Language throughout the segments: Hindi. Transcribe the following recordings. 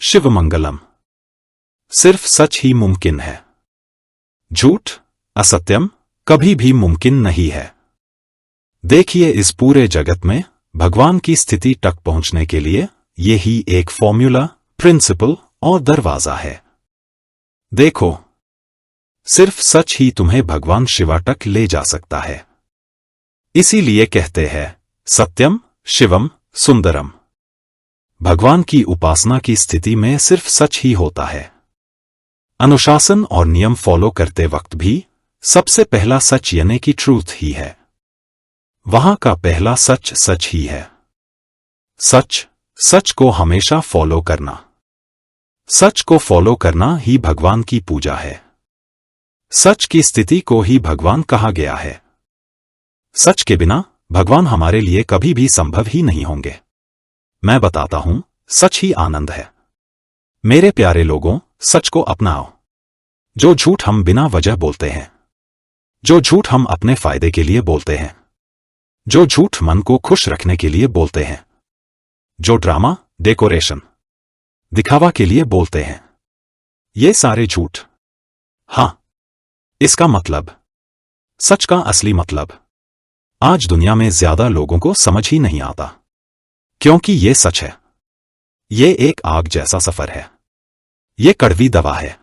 शिवमंगलम। सिर्फ सच ही मुमकिन है। झूठ, असत्यम कभी भी मुमकिन नहीं है। देखिए, इस पूरे जगत में भगवान की स्थिति तक पहुंचने के लिए यही एक फॉर्मूला, प्रिंसिपल और दरवाजा है। देखो, सिर्फ सच ही तुम्हें भगवान शिवा तक ले जा सकता है। इसीलिए कहते हैं सत्यम शिवम सुंदरम। भगवान की उपासना की स्थिति में सिर्फ सच ही होता है। अनुशासन और नियम फॉलो करते वक्त भी सबसे पहला सच यानी कि ट्रूथ ही है। वहां का पहला सच सच ही है। सच को हमेशा फॉलो करना। सच को फॉलो करना ही भगवान की पूजा है। सच की स्थिति को ही भगवान कहा गया है। सच के बिना भगवान हमारे लिए कभी भी संभव ही नहीं होंगे। मैं बताता हूं, सच ही आनंद है। मेरे प्यारे लोगों, सच को अपनाओ। जो झूठ हम बिना वजह बोलते हैं, जो झूठ हम अपने फायदे के लिए बोलते हैं, जो झूठ मन को खुश रखने के लिए बोलते हैं, जो ड्रामा, डेकोरेशन, दिखावा के लिए बोलते हैं, ये सारे झूठ। हां, इसका मतलब, सच का असली मतलब आज दुनिया में ज्यादा लोगों को समझ ही नहीं आता, क्योंकि ये सच है। ये एक आग जैसा सफर है। ये कड़वी दवा है।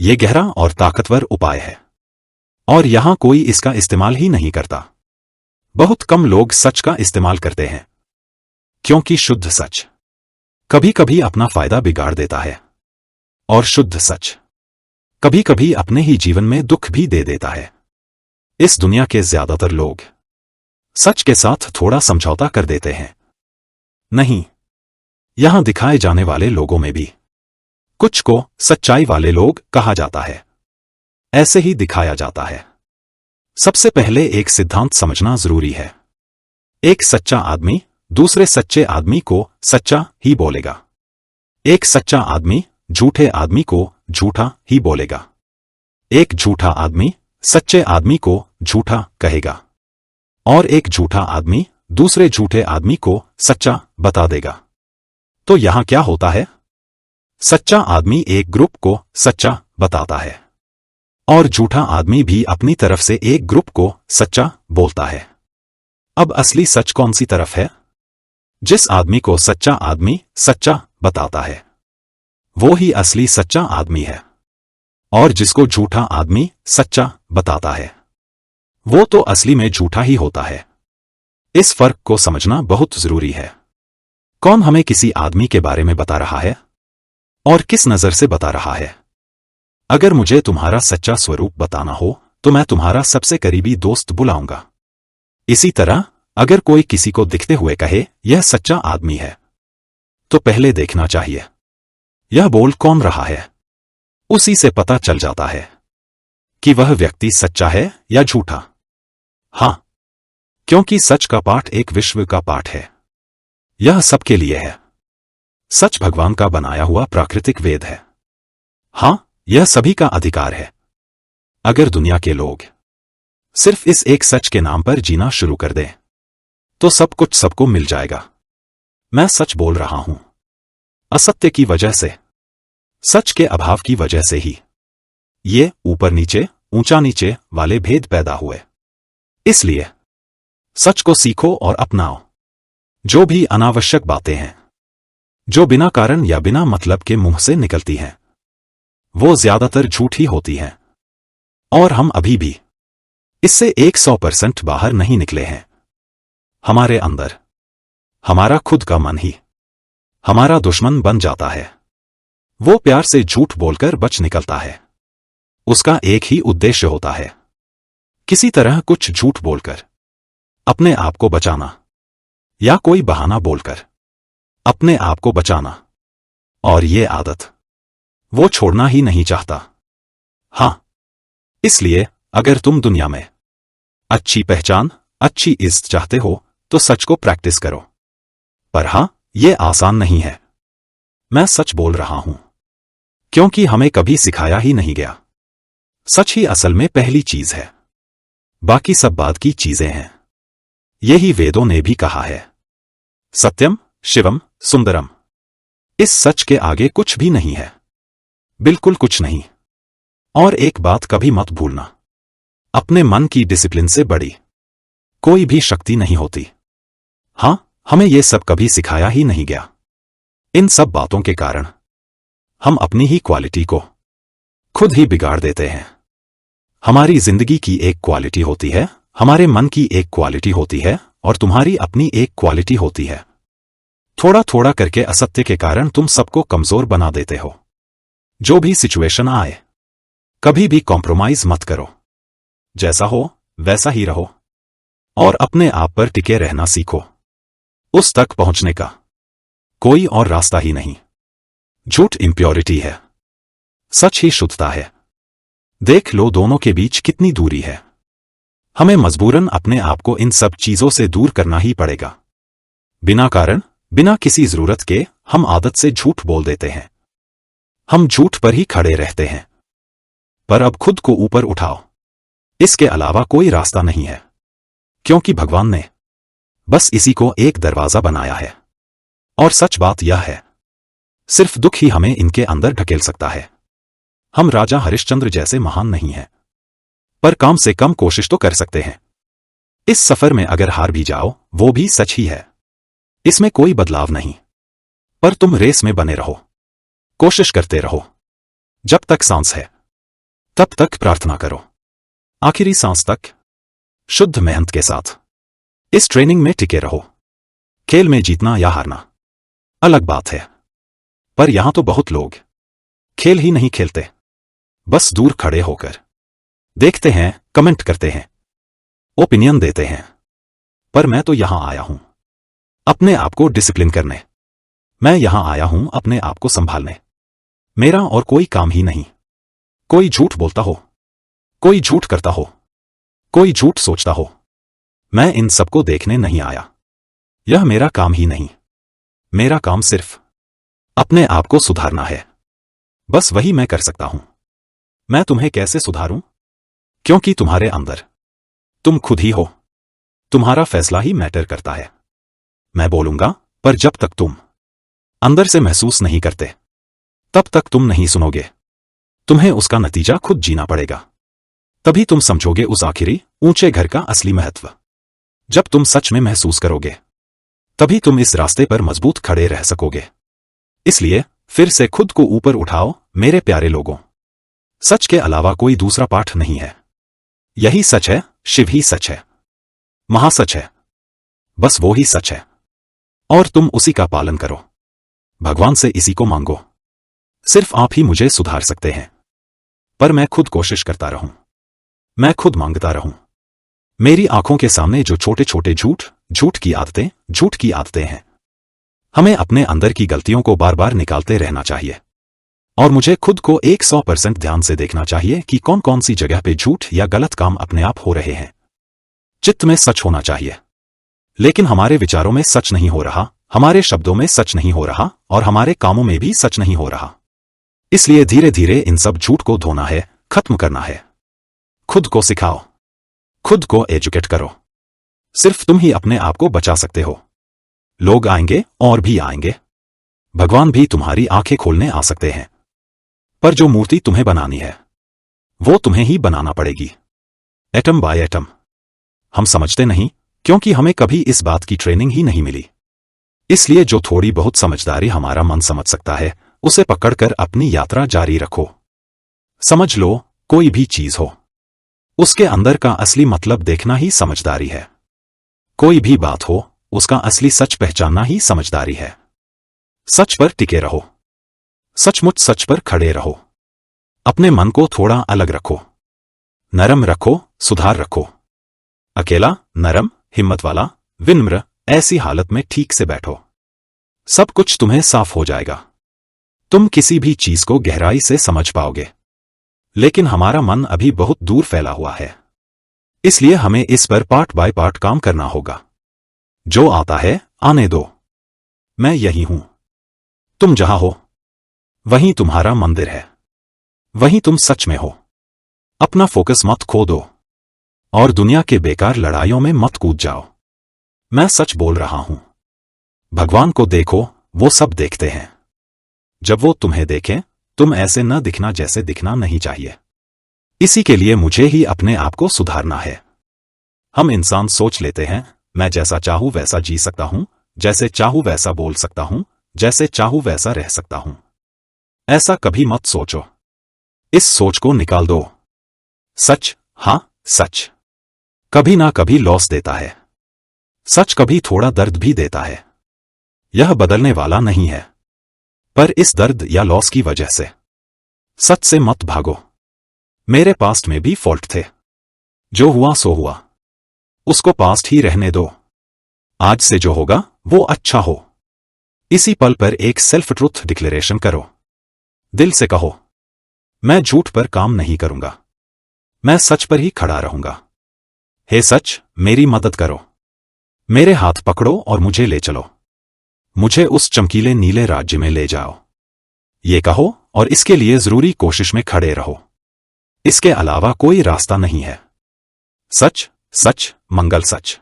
ये गहरा और ताकतवर उपाय है, और यहां कोई इसका इस्तेमाल ही नहीं करता। बहुत कम लोग सच का इस्तेमाल करते हैं, क्योंकि शुद्ध सच कभी कभी अपना फायदा बिगाड़ देता है, और शुद्ध सच कभी कभी अपने ही जीवन में दुख भी दे देता है। इस दुनिया के ज्यादातर लोग सच के साथ थोड़ा समझौता कर देते हैं। नहीं, यहां दिखाए जाने वाले लोगों में भी कुछ को सच्चाई वाले लोग कहा जाता है। ऐसे ही दिखाया जाता है। सबसे पहले एक सिद्धांत समझना जरूरी है। एक सच्चा आदमी दूसरे सच्चे आदमी को सच्चा ही बोलेगा। एक सच्चा आदमी झूठे आदमी को झूठा ही बोलेगा। एक झूठा आदमी सच्चे आदमी को झूठा कहेगा, और एक झूठा आदमी दूसरे झूठे आदमी को सच्चा बता देगा। तो यहां क्या होता है? सच्चा आदमी एक ग्रुप को सच्चा बताता है, और झूठा आदमी भी अपनी तरफ से एक ग्रुप को सच्चा बोलता है। अब असली सच कौन सी तरफ है? जिस आदमी को सच्चा आदमी सच्चा बताता है, वो ही असली सच्चा आदमी है, और जिसको झूठा आदमी सच्चा बताता है, वो तो असली में झूठा ही होता है। इस फर्क को समझना बहुत जरूरी है। कौन हमें किसी आदमी के बारे में बता रहा है, और किस नजर से बता रहा है? अगर मुझे तुम्हारा सच्चा स्वरूप बताना हो तो मैं तुम्हारा सबसे करीबी दोस्त बुलाऊंगा। इसी तरह अगर कोई किसी को दिखते हुए कहे यह सच्चा आदमी है, तो पहले देखना चाहिए यह बोल कौन रहा है। उसी से पता चल जाता है कि वह व्यक्ति सच्चा है या झूठा। हां, क्योंकि सच का पाठ एक विश्व का पाठ है। यह सबके लिए है। सच भगवान का बनाया हुआ प्राकृतिक वेद है। हां, यह सभी का अधिकार है। अगर दुनिया के लोग सिर्फ इस एक सच के नाम पर जीना शुरू कर दें, तो सब कुछ सबको मिल जाएगा। मैं सच बोल रहा हूं। असत्य की वजह से, सच के अभाव की वजह से ही ये ऊपर नीचे, ऊंचा नीचे वाले भेद पैदा हुए। इसलिए सच को सीखो और अपनाओ। जो भी अनावश्यक बातें हैं, जो बिना कारण या बिना मतलब के मुंह से निकलती हैं, वो ज्यादातर झूठ ही होती हैं। और हम अभी भी इससे 100% बाहर नहीं निकले हैं। हमारे अंदर हमारा खुद का मन ही हमारा दुश्मन बन जाता है। वो प्यार से झूठ बोलकर बच निकलता है। उसका एक ही उद्देश्य होता है, किसी तरह कुछ झूठ बोलकर अपने आप को बचाना, या कोई बहाना बोलकर अपने आप को बचाना। और ये आदत वो छोड़ना ही नहीं चाहता। हां, इसलिए अगर तुम दुनिया में अच्छी पहचान, अच्छी इज्जत चाहते हो तो सच को प्रैक्टिस करो। पर हां, ये आसान नहीं है। मैं सच बोल रहा हूं क्योंकि हमें कभी सिखाया ही नहीं गया। सच ही असल में पहली चीज है, बाकी सब बाद की चीजें हैं। यही वेदों ने भी कहा है, सत्यम शिवम सुंदरम। इस सच के आगे कुछ भी नहीं है, बिल्कुल कुछ नहीं। और एक बात कभी मत भूलना, अपने मन की डिसिप्लिन से बड़ी कोई भी शक्ति नहीं होती। हां, हमें यह सब कभी सिखाया ही नहीं गया। इन सब बातों के कारण हम अपनी ही क्वालिटी को खुद ही बिगाड़ देते हैं। हमारी जिंदगी की एक क्वालिटी होती है, हमारे मन की एक क्वालिटी होती है, और तुम्हारी अपनी एक क्वालिटी होती है। थोड़ा थोड़ा करके असत्य के कारण तुम सबको कमजोर बना देते हो। जो भी सिचुएशन आए, कभी भी कॉम्प्रोमाइज मत करो। जैसा हो वैसा ही रहो और अपने आप पर टिके रहना सीखो। उस तक पहुंचने का कोई और रास्ता ही नहीं। झूठ इंप्योरिटी है, सच ही शुद्धता है। देख लो दोनों के बीच कितनी दूरी है। हमें मजबूरन अपने आप को इन सब चीजों से दूर करना ही पड़ेगा। बिना कारण, बिना किसी जरूरत के हम आदत से झूठ बोल देते हैं। हम झूठ पर ही खड़े रहते हैं। पर अब खुद को ऊपर उठाओ, इसके अलावा कोई रास्ता नहीं है, क्योंकि भगवान ने बस इसी को एक दरवाजा बनाया है। और सच बात यह है, सिर्फ दुख ही हमें इनके अंदर ढकेल सकता है। हम राजा हरिश्चंद्र जैसे महान नहीं हैं, पर कम से कम कोशिश तो कर सकते हैं। इस सफर में अगर हार भी जाओ, वो भी सच ही है, इसमें कोई बदलाव नहीं। पर तुम रेस में बने रहो, कोशिश करते रहो। जब तक सांस है तब तक प्रार्थना करो, आखिरी सांस तक शुद्ध मेहनत के साथ इस ट्रेनिंग में टिके रहो। खेल में जीतना या हारना अलग बात है, पर यहां तो बहुत लोग खेल ही नहीं खेलते, बस दूर खड़े होकर देखते हैं, कमेंट करते हैं, ओपिनियन देते हैं। पर मैं तो यहां आया हूं अपने आप को डिसिप्लिन करने। मैं यहां आया हूं अपने आप को संभालने। मेरा और कोई काम ही नहीं। कोई झूठ बोलता हो, कोई झूठ करता हो, कोई झूठ सोचता हो, मैं इन सबको देखने नहीं आया। यह मेरा काम ही नहीं। मेरा काम सिर्फ अपने आप को सुधारना है। बस वही मैं कर सकता हूं। मैं तुम्हें कैसे सुधारूं? क्योंकि तुम्हारे अंदर तुम खुद ही हो। तुम्हारा फैसला ही मैटर करता है। मैं बोलूंगा, पर जब तक तुम अंदर से महसूस नहीं करते, तब तक तुम नहीं सुनोगे। तुम्हें उसका नतीजा खुद जीना पड़ेगा। तभी तुम समझोगे उस आखिरी ऊंचे घर का असली महत्व। जब तुम सच में महसूस करोगे, तभी तुम इस रास्ते पर मजबूत खड़े रह सकोगे। इसलिए फिर से खुद को ऊपर उठाओ मेरे प्यारे लोगों। सच के अलावा कोई दूसरा पाठ नहीं है। यही सच है, शिव ही सच है, महासच है। बस वो ही सच है, और तुम उसी का पालन करो। भगवान से इसी को मांगो। सिर्फ आप ही मुझे सुधार सकते हैं, पर मैं खुद कोशिश करता रहूं, मैं खुद मांगता रहूं। मेरी आंखों के सामने जो छोटे छोटे झूठ की आदतें हैं, हमें अपने अंदर की गलतियों को बार बार निकालते रहना चाहिए। और मुझे खुद को 100% ध्यान से देखना चाहिए कि कौन कौन सी जगह पे झूठ या गलत काम अपने आप हो रहे हैं। चित्त में सच होना चाहिए, लेकिन हमारे विचारों में सच नहीं हो रहा, हमारे शब्दों में सच नहीं हो रहा, और हमारे कामों में भी सच नहीं हो रहा। इसलिए धीरे धीरे इन सब झूठ को धोना है, खत्म करना है। खुद को सिखाओ, खुद को एजुकेट करो। सिर्फ तुम ही अपने आप को बचा सकते हो। लोग आएंगे और भी आएंगे, भगवान भी तुम्हारी आंखें खोलने आ सकते हैं, पर जो मूर्ति तुम्हें बनानी है, वो तुम्हें ही बनाना पड़ेगी, एटम बाय एटम। हम समझते नहीं, क्योंकि हमें कभी इस बात की ट्रेनिंग ही नहीं मिली। इसलिए जो थोड़ी बहुत समझदारी हमारा मन समझ सकता है, उसे पकड़कर अपनी यात्रा जारी रखो। समझ लो, कोई भी चीज हो, उसके अंदर का असली मतलब देखना ही समझदारी है। कोई भी बात हो, उसका असली सच पहचानना ही समझदारी है। सच पर टिके रहो, सचमुच सच पर खड़े रहो। अपने मन को थोड़ा अलग रखो, नरम रखो, सुधार रखो। अकेला, नरम, हिम्मत वाला, विनम्र, ऐसी हालत में ठीक से बैठो। सब कुछ तुम्हें साफ हो जाएगा। तुम किसी भी चीज को गहराई से समझ पाओगे। लेकिन हमारा मन अभी बहुत दूर फैला हुआ है, इसलिए हमें इस पर पार्ट बाय पार्ट काम करना होगा। जो आता है आने दो। मैं यही हूं। तुम जहां हो, वहीं तुम्हारा मंदिर है, वहीं तुम सच में हो। अपना फोकस मत खो दो, और दुनिया के बेकार लड़ाइयों में मत कूद जाओ। मैं सच बोल रहा हूं। भगवान को देखो, वो सब देखते हैं। जब वो तुम्हें देखें, तुम ऐसे न दिखना जैसे दिखना नहीं चाहिए। इसी के लिए मुझे ही अपने आप को सुधारना है। हम इंसान सोच लेते हैं, मैं जैसा चाहूं वैसा जी सकता हूं, जैसे चाहूं वैसा बोल सकता हूं, जैसे चाहूं वैसा रह सकता हूं। ऐसा कभी मत सोचो। इस सोच को निकाल दो। सच, हाँ सच, कभी ना कभी लॉस देता है। सच कभी थोड़ा दर्द भी देता है। यह बदलने वाला नहीं है। पर इस दर्द या लॉस की वजह से सच से मत भागो। मेरे पास्ट में भी फॉल्ट थे। जो हुआ सो हुआ, उसको पास्ट ही रहने दो। आज से जो होगा वो अच्छा हो। इसी पल पर एक सेल्फ ट्रुथ डिक्लेरेशन करो। दिल से कहो, मैं झूठ पर काम नहीं करूंगा, मैं सच पर ही खड़ा रहूंगा। हे सच, मेरी मदद करो। मेरे हाथ पकड़ो और मुझे ले चलो। मुझे उस चमकीले नीले राज्य में ले जाओ। ये कहो और इसके लिए जरूरी कोशिश में खड़े रहो। इसके अलावा कोई रास्ता नहीं है। सच, सच, मंगल सच।